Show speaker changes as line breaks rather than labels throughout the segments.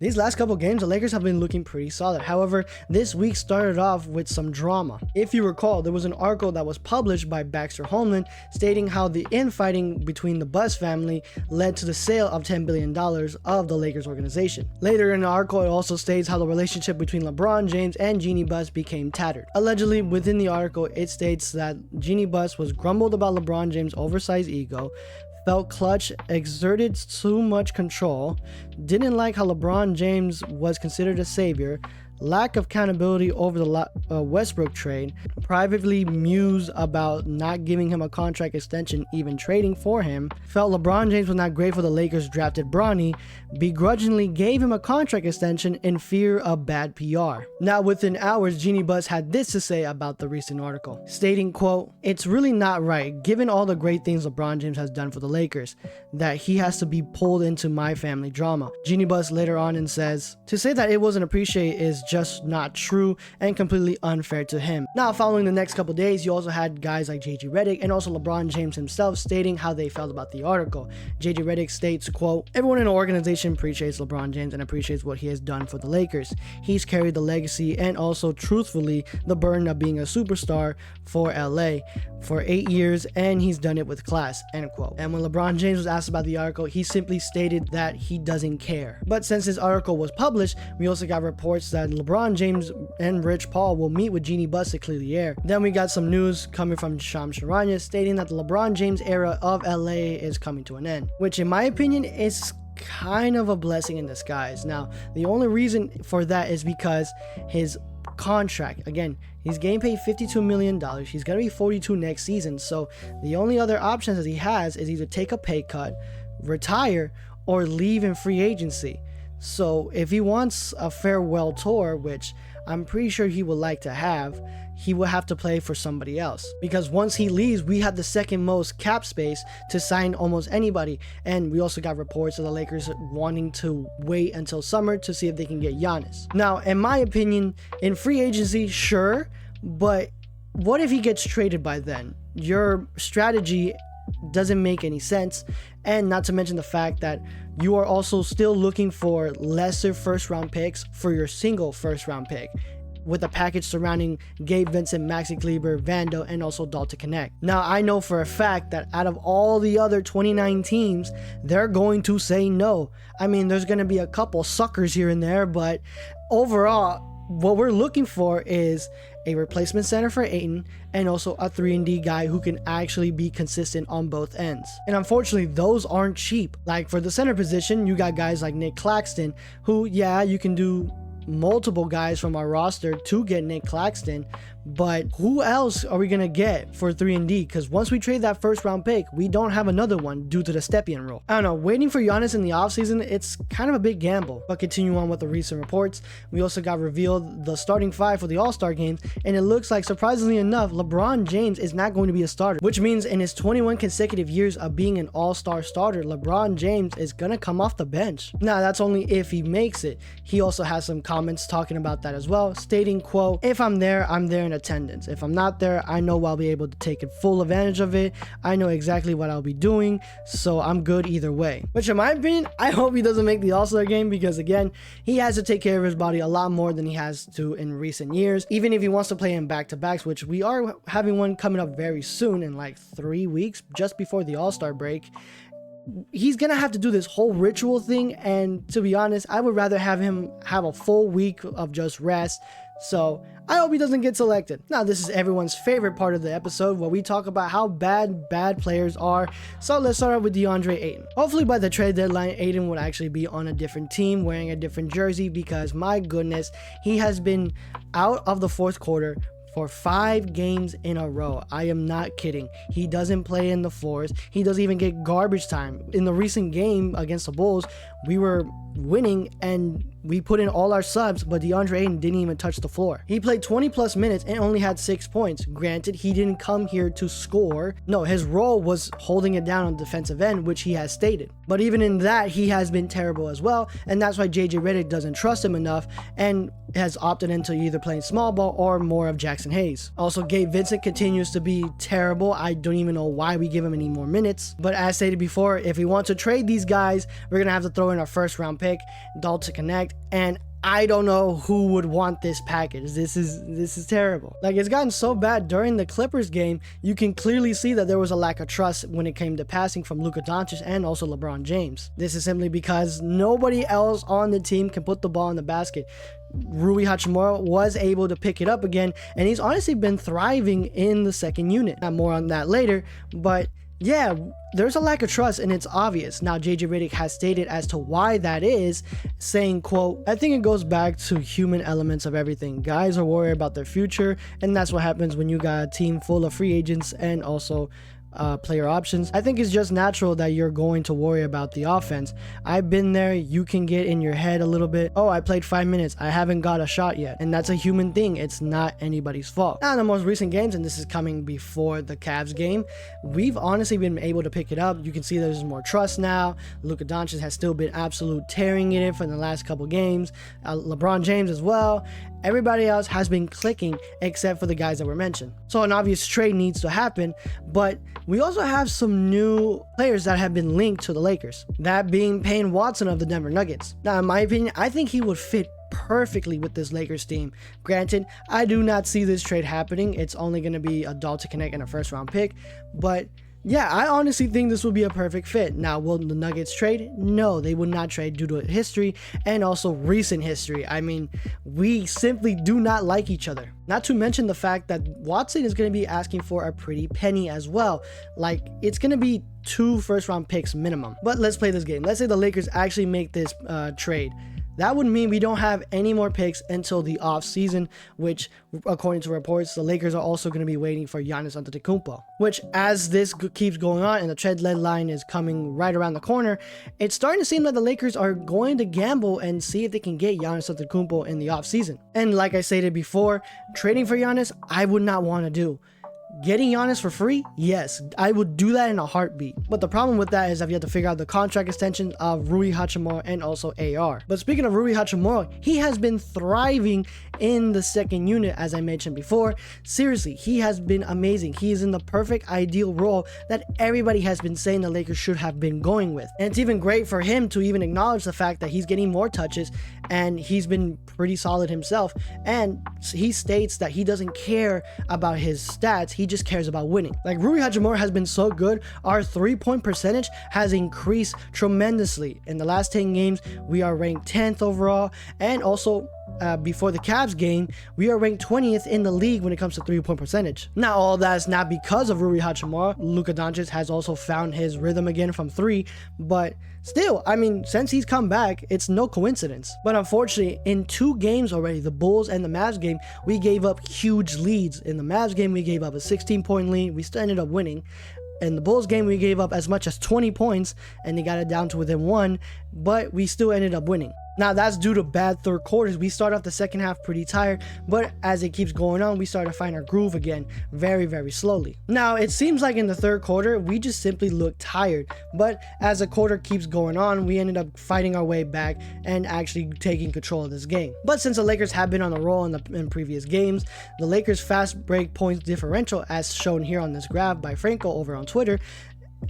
These last couple games, the Lakers have been looking pretty solid. However, this week started off with some drama. If you recall, there was an article that was published by Baxter Holman stating how the infighting between the Buss family led to the sale of $10 billion of the Lakers organization. Later in the article, it also states how the relationship between LeBron James and Jeanie Buss became tattered. Allegedly, within the article, it states that Jeanie Buss was grumbled about LeBron James' oversized ego, felt Clutch exerted too much control, didn't like how LeBron James was considered a savior, lack of accountability over the Westbrook trade, privately mused about not giving him a contract extension, even trading for him, felt LeBron James was not grateful the Lakers drafted Bronny, begrudgingly gave him a contract extension in fear of bad PR. Now, within hours, Jeanie Buss had this to say about the recent article, stating, quote, "It's really not right, given all the great things LeBron James has done for the Lakers, that he has to be pulled into my family drama." Jeanie Buss later on and says, "To say that it wasn't appreciated is just not true and completely unfair to him." Now, following the next couple days, you also had guys like JJ Redick and also LeBron James himself stating how they felt about the article. JJ Redick states, quote, "Everyone in the organization appreciates LeBron James and appreciates what he has done for the Lakers. He's carried the legacy and also truthfully the burden of being a superstar for LA for 8 years, and he's done it with class," end quote. And when LeBron James was asked about the article, he simply stated that he doesn't care. But since this article was published, we also got reports that LeBron James and Rich Paul will meet with Jeanie Buss to clear the air. Then we got some news coming from Shams Charania stating that the LeBron James era of LA is coming to an end, which in my opinion is kind of a blessing in disguise. Now, the only reason for that is because his contract, again, he's getting paid $52 million. He's going to be 42 next season. So the only other options that he has is either take a pay cut, retire, or leave in free agency. So if he wants a farewell tour, which I'm pretty sure he would like to have, he will have to play for somebody else, because once he leaves, we have the second most cap space to sign almost anybody. And we also got reports of the Lakers wanting to wait until summer to see if they can get Giannis. Now, in my opinion, in free agency, sure, but what if he gets traded by then? Your strategy doesn't make any sense. And not to mention the fact that you are also still looking for lesser first round picks for your single first round pick, with a package surrounding Gabe Vincent, Maxi Kleber, Vando, and also Dalton Connect. Now, I know for a fact that out of all the other 29 teams, they're going to say no. I mean, there's going to be a couple suckers here and there, but overall, what we're looking for is a replacement center for Ayton and also a 3-and-D guy who can actually be consistent on both ends. And unfortunately, those aren't cheap. Like for the center position, you got guys like Nick Claxton, who, yeah, you can do multiple guys from our roster to get Nick Claxton, but who else are we gonna get for 3-and-D? Because once we trade that first round pick, we don't have another one due to the Stepien rule. I don't know, waiting for Giannis in the offseason, it's kind of a big gamble. But continue on with the recent reports, we also got revealed the starting five for the All-Star games, and it looks like, surprisingly enough, LeBron James is not going to be a starter, which means in his 21 consecutive years of being an All-Star starter, LeBron James is gonna come off the bench. Now, that's only if he makes it. He also has some comments talking about that as well, stating, quote, "If I'm there in attendance. If I'm not there, I know I'll be able to take full advantage of it. I know exactly what I'll be doing, so I'm good either way." Which in my opinion, I hope he doesn't make the All-Star game, because again, he has to take care of his body a lot more than he has to in recent years. Even if he wants to play in back-to-backs, which we are having one coming up very soon in like 3 weeks, just before the All-Star break, he's gonna have to do this whole ritual thing, and to be honest, I would rather have him have a full week of just rest. So I hope he doesn't get selected. Now, this is everyone's favorite part of the episode, where we talk about how bad players are. So let's start out with DeAndre Ayton. Hopefully by the trade deadline, Ayton would actually be on a different team, wearing a different jersey, because my goodness, he has been out of the fourth quarter for 5 games in a row. I am not kidding. He doesn't play in the fours. He doesn't even get garbage time. In the recent game against the Bulls, we were winning and we put in all our subs, but DeAndre Ayton didn't even touch the floor. He played 20 plus minutes and only had 6 points. Granted, he didn't come here to score. No, his role was holding it down on the defensive end, which he has stated. But even in that, he has been terrible as well, and that's why JJ Redick doesn't trust him enough and has opted into either playing small ball or more of Jackson Hayes. Also, Gabe Vincent continues to be terrible. I don't even know why we give him any more minutes. But as stated before, if we want to trade these guys, we're going to have to throw in our first round pick, Dalt to connect, and I don't know who would want this package. This is terrible. Like, it's gotten so bad during the Clippers game, you can clearly see that there was a lack of trust when it came to passing from Luka Doncic and also LeBron James. This is simply because nobody else on the team can put the ball in the basket. Rui Hachimura was able to pick it up again, and he's honestly been thriving in the second unit. More on that later, but yeah, there's a lack of trust and it's obvious. Now, JJ Redick has stated as to why that is, saying, quote, "I think it goes back to human elements of everything. Guys are worried about their future, and that's what happens when you got a team full of free agents and also player options. I think it's just natural that you're going to worry about the offense. I've been there. You can get in your head a little bit. Oh, I played 5 minutes. I haven't got a shot yet." And that's a human thing. It's not anybody's fault. Now, in the most recent games, and this is coming before the Cavs game, we've honestly been able to pick it up. You can see there's more trust now. Luka Doncic has still been absolute tearing it in for the last couple games. LeBron James as well. Everybody else has been clicking except for the guys that were mentioned. So an obvious trade needs to happen, but we also have some new players that have been linked to the Lakers, that being Payne Watson of the Denver Nuggets. Now, in my opinion, I think he would fit perfectly with this Lakers team. Granted, I do not see this trade happening. It's only going to be a Dalt to connect and a first round pick, but yeah, I honestly think this would be a perfect fit. Now, will the Nuggets trade? No, they would not trade due to history and also recent history. I mean, we simply do not like each other. Not to mention the fact that Watson is going to be asking for a pretty penny as well. Like, it's going to be 2 first-round picks minimum. But let's play this game. Let's say the Lakers actually make this trade. That would mean we don't have any more picks until the off season, which, according to reports, the Lakers are also going to be waiting for Giannis Antetokounmpo. Which, as this keeps going on and the trade deadline is coming right around the corner, it's starting to seem like the Lakers are going to gamble and see if they can get Giannis Antetokounmpo in the off season. And like I stated before, trading for Giannis, I would not want to do. Getting Giannis for free? Yes, I would do that in a heartbeat. But the problem with that is that you have to figure out the contract extension of Rui Hachimura and also AR. But speaking of Rui Hachimura, he has been thriving in the second unit, as I mentioned before. Seriously, he has been amazing. He is in the perfect ideal role that everybody has been saying the Lakers should have been going with. And it's even great for him to even acknowledge the fact that he's getting more touches and he's been pretty solid himself. And he states that he doesn't care about his stats. He just cares about winning. Like, Rui Hachimura has been so good. Our 3-point percentage has increased tremendously. In the last 10 games, we are ranked 10th overall, and also before the Cavs game, we are ranked 20th in the league when it comes to 3-point percentage. Now, all that is not because of Rui Hachimura. Luka Doncic has also found his rhythm again from 3, but still, I mean, since he's come back, it's no coincidence. But unfortunately, in 2 games already, the Bulls and the Mavs game, we gave up huge leads. In the Mavs game, we gave up a 16-point lead. We still ended up winning. In the Bulls game, we gave up as much as 20 points, and they got it down to within 1, but we still ended up winning. Now, that's due to bad third quarters. We start off the second half pretty tired, but as it keeps going on, we start to find our groove again very, very slowly. Now, it seems like in the third quarter, we just simply look tired, but as the quarter keeps going on, we ended up fighting our way back and actually taking control of this game. But since the Lakers have been on the roll in previous games, the Lakers' fast break points differential, as shown here on this graph by Franco over on Twitter,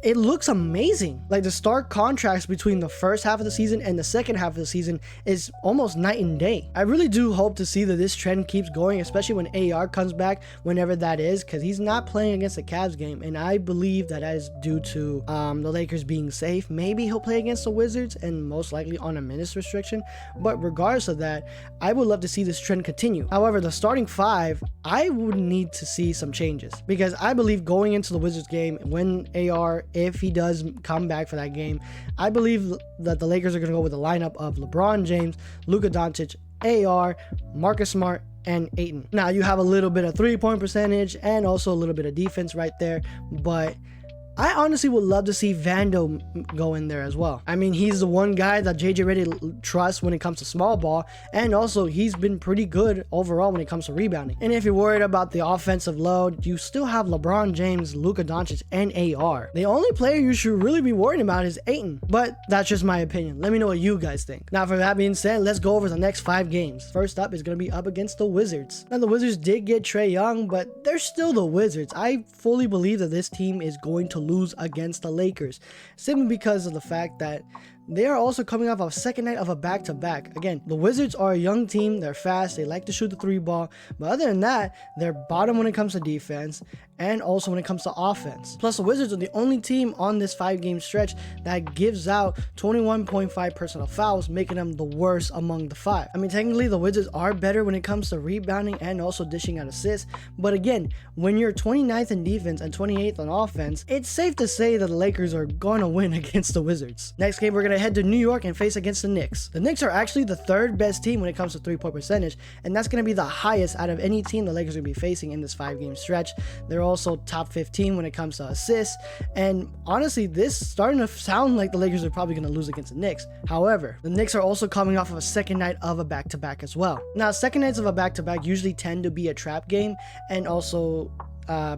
it looks amazing. Like, the stark contrast between the first half of the season and the second half of the season is almost night and day. I really do hope to see that this trend keeps going, especially when AR comes back, whenever that is, because he's not playing against the Cavs game, and I believe that is due to the Lakers being safe. Maybe he'll play against the Wizards, and most likely on a minutes restriction, but regardless of that, I would love to see this trend continue. However, the starting 5, I would need to see some changes, because I believe going into the Wizards game, when AR, if he does come back for that game, I believe that the Lakers are going to go with the lineup of LeBron James, Luka Doncic, AR, Marcus Smart, and Ayton. Now, you have a little bit of 3-point percentage and also a little bit of defense right there, but I honestly would love to see Vando go in there as well. I mean, he's the one guy that JJ Redick trusts when it comes to small ball, and also he's been pretty good overall when it comes to rebounding. And if you're worried about the offensive load, you still have LeBron James, Luka Doncic, and AR. The only player you should really be worried about is Ayton, but that's just my opinion. Let me know what you guys think. Now, for that being said, let's go over the next 5 games. First up is going to be up against the Wizards. Now, the Wizards did get Trae Young, but they're still the Wizards. I fully believe that this team is going to lose against the Lakers, simply because of the fact that they are also coming off a second night of a back-to-back. Again, the Wizards are a young team. They're fast. They like to shoot the 3-ball. But other than that, they're bottom when it comes to defense and also when it comes to offense. Plus, the Wizards are the only team on this 5-game stretch that gives out 21.5 personal fouls, making them the worst among the 5. I mean, technically, the Wizards are better when it comes to rebounding and also dishing out assists. But again, when you're 29th in defense and 28th on offense, it's safe to say that the Lakers are going to win against the Wizards. Next game, we're going to head to New York and face against the Knicks. The Knicks are actually the 3rd best team when it comes to 3-point percentage, and that's going to be the highest out of any team the Lakers are going to be facing in this 5-game stretch. They're also top 15 when it comes to assists, and honestly, this is starting to sound like the Lakers are probably going to lose against the Knicks. However, the Knicks are also coming off of a second night of a back-to-back as well. Now, second nights of a back-to-back usually tend to be a trap game, and also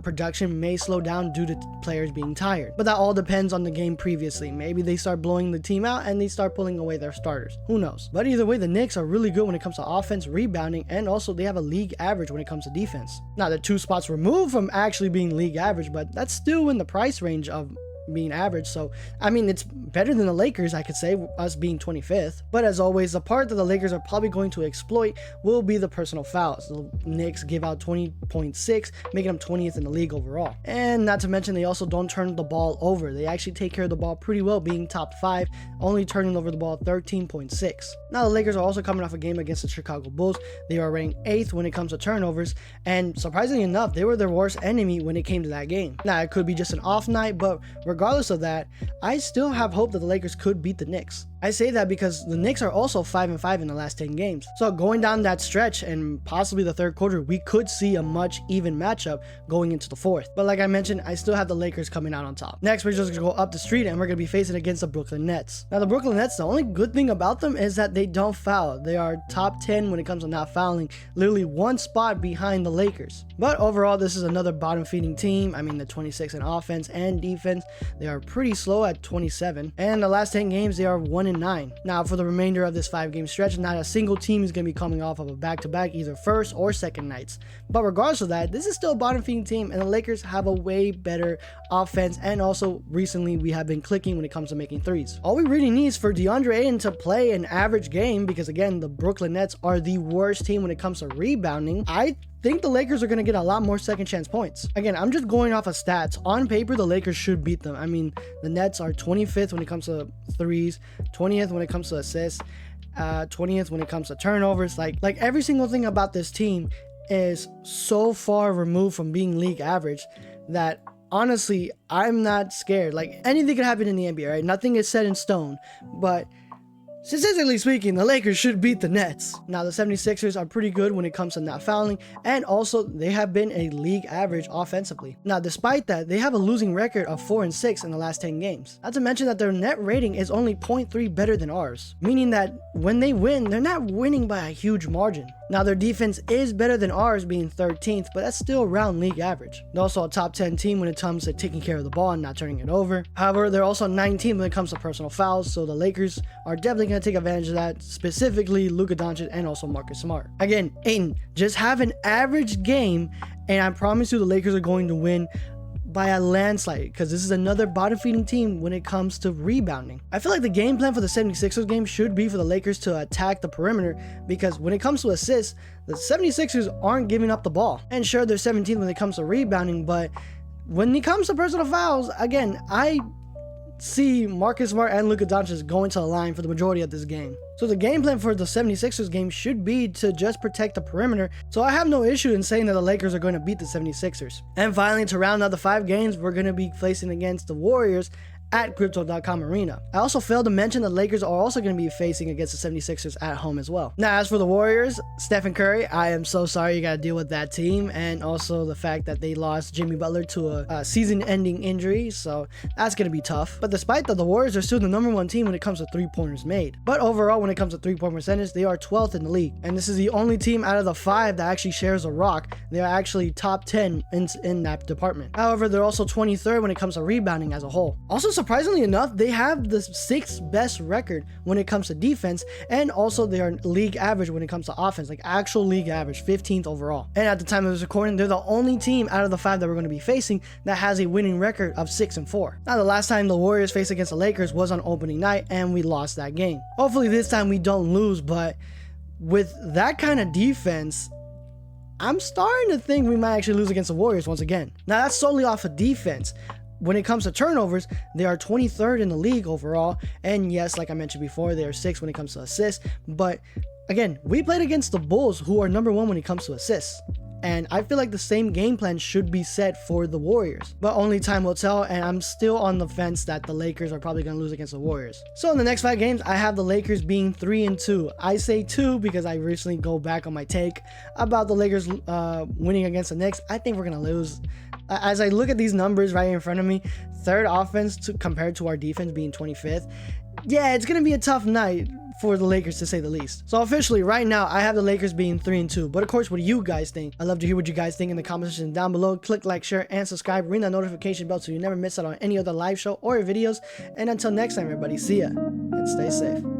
production may slow down due to players being tired, but that all depends on the game previously. Maybe they start blowing the team out and they start pulling away their starters, who knows. But either way, the Knicks are really good when it comes to offense, rebounding, and also they have a league average when it comes to defense. Now, they're 2 spots removed from actually being league average, but that's still in the price range of being average. So I mean, it's better than the Lakers, I could say, us being 25th. But as always, the part that the Lakers are probably going to exploit will be the personal fouls. The Knicks give out 20.6, making them 20th in the league overall. And not to mention, they also don't turn the ball over. They actually take care of the ball pretty well, being top 5, only turning over the ball 13.6. Now, the Lakers are also coming off a game against the Chicago Bulls. They are ranked 8th when it comes to turnovers, and surprisingly enough, they were their worst enemy when it came to that game. Now, it could be just an off night, but regardless of that, I still have hope that the Lakers could beat the Knicks. I say that because the Knicks are also 5-5 in the last 10 games. So going down that stretch and possibly the 3rd quarter, we could see a much even matchup going into the 4th. But like I mentioned, I still have the Lakers coming out on top. Next, we're just gonna go up the street and we're gonna be facing against the Brooklyn Nets. Now, the Brooklyn Nets, the only good thing about them is that they don't foul. They are top 10 when it comes to not fouling, literally 1 spot behind the Lakers. But overall, this is another bottom-feeding team. I mean, the 26th in offense and defense. They are pretty slow at 27. And the last 10 games, they are 1-9. Now, for the remainder of this 5-game stretch, not a single team is going to be coming off of a back-to-back, either first or second nights. But regardless of that, this is still a bottom-feeding team, and the Lakers have a way better offense, and also recently we have been clicking when it comes to making threes. All we really need is for DeAndre Ayton to play an average game, because again, the Brooklyn Nets are the worst team when it comes to rebounding. I think the Lakers are going to get a lot more second chance points. Again, I'm just going off of stats. On paper, the Lakers should beat them. I mean, the Nets are 25th when it comes to threes, 20th when it comes to assists, 20th when it comes to turnovers. Like every single thing about this team is so far removed from being league average that honestly, I'm not scared. Like, anything could happen in the NBA, right? Nothing is set in stone, but statistically speaking, the Lakers should beat the Nets. Now, the 76ers are pretty good when it comes to not fouling, and also they have been a league average offensively. Now, despite that, they have a losing record of 4-6 in the last 10 games. Not to mention that their net rating is only 0.3 better than ours, meaning that when they win, they're not winning by a huge margin. Now, their defense is better than ours, being 13th, but that's still around league average. They're also a top 10 team when it comes to taking care of the ball and not turning it over. However, they're also 19th when it comes to personal fouls, so the Lakers are definitely going to take advantage of that, specifically Luka Doncic and also Marcus Smart. Again, Ayton, just have an average game, and I promise you the Lakers are going to win by a landslide, because this is another bottom-feeding team when it comes to rebounding. I feel like the game plan for the 76ers game should be for the Lakers to attack the perimeter, because when it comes to assists, the 76ers aren't giving up the ball. And sure, they're 17th when it comes to rebounding, but when it comes to personal fouls, again, I see Marcus Smart and Luka Doncic going to the line for the majority of this game. So the game plan for the 76ers game should be to just protect the perimeter. So I have no issue in saying that the Lakers are going to beat the 76ers. And finally, to round out the 5 games, we're going to be facing against the Warriors at Crypto.com Arena. I also failed to mention the Lakers are also going to be facing against the 76ers at home as well. Now, as for the Warriors, Stephen Curry, I am so sorry you got to deal with that team, and also the fact that they lost Jimmy Butler to a season-ending injury, so that's going to be tough. But despite that, the Warriors are still the #1 team when it comes to three-pointers made. But overall, when it comes to three-point percentage, they are 12th in the league, and this is the only team out of the 5 that actually shares a rock. They are actually top 10 in that department. However, they're also 23rd when it comes to rebounding as a whole. Also, surprisingly enough, they have the 6th best record when it comes to defense, and also they are league average when it comes to offense, like actual league average, 15th overall. And at the time of this recording, they're the only team out of the 5 that we're going to be facing that has a winning record of 6-4. Now, the last time the Warriors faced against the Lakers was on opening night, and we lost that game. Hopefully this time we don't lose, but with that kind of defense, I'm starting to think we might actually lose against the Warriors once again. Now, that's solely off of defense. When it comes to turnovers, they are 23rd in the league overall. And yes, like I mentioned before, they are 6th when it comes to assists. But again, we played against the Bulls, who are number 1 when it comes to assists. And I feel like the same game plan should be set for the Warriors. But only time will tell, and I'm still on the fence that the Lakers are probably going to lose against the Warriors. So in the next 5 games, I have the Lakers being 3-2. I say 2 because I recently go back on my take about the Lakers winning against the Knicks. I think we're going to lose. As I look at these numbers right in front of me, 3rd offense compared to our defense being 25th. Yeah, it's going to be a tough night for the Lakers, to say the least. So officially, right now, I have the Lakers being 3-2. But of course, what do you guys think? I'd love to hear what you guys think in the comment section down below. Click like, share, and subscribe. Ring that notification bell so you never miss out on any other live show or videos. And until next time, everybody, see ya and stay safe.